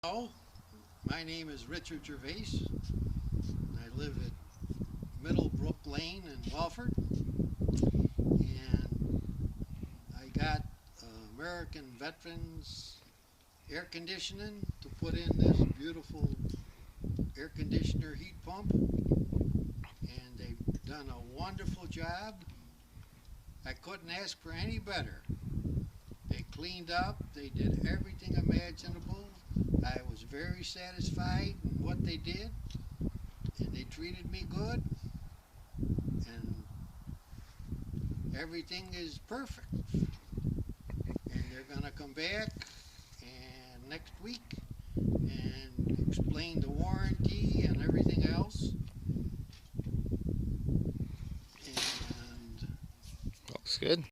Hello, my name is Richard Gervais. I live at Middlebrook Lane in Welford, and I got American Veterans air conditioning to put in this beautiful air conditioner heat pump, and they've done a wonderful job. I couldn't ask for any better. They cleaned up, they did everything imaginable. I was very satisfied in what they did, and they treated me good, and everything is perfect. And they're going to come back and next week and explain the warranty and everything else. And Looks good.